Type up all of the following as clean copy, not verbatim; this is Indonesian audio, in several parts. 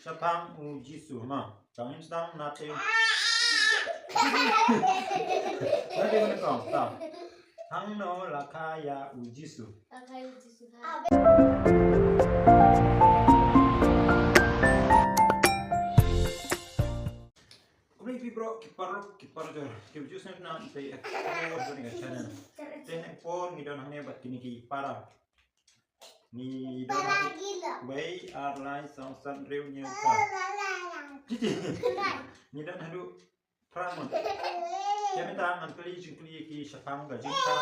Shapang u Jisu ma. Tangin stang natin. Nanti mana kau? Tahu. Hang no lakaya u Jisu. Lakaya u Jisu. Kami bro kipar jo. Kau jus na teh ekor tu ni channel. Teh ekor ni don hanya buat kini kipara. Ni don way arlai song san riu nya pa. Cici. Ni don hadu pramon. Kami tahu antri jingkli ki Shapang ga jingka.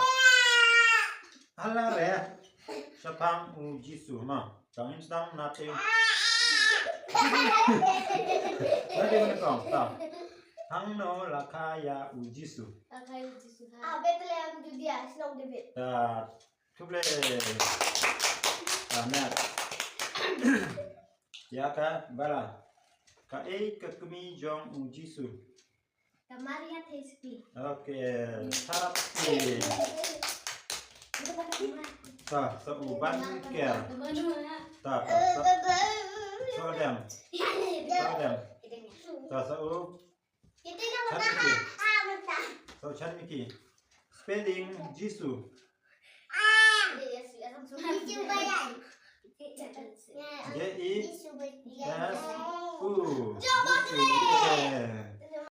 Halah re. Shapang u Jisu ma. Tangin stang natin. Nanti mana kau? Tahu. Hang no lakaya u Jisu. Lakaya u Jisu. Betul yang tu dia, senang debit. Tuble. Nah. Ya ka bala. Ka kami jong u Jisu. Kamaria tespi. Oke, harap ni. Ta, sa uban ker. Ta, so dem. Ta sa u. Itu nama Chanmiki. betul. So Chanmiki. Spelling Jisu. Jisu bayan. J I S U. Coba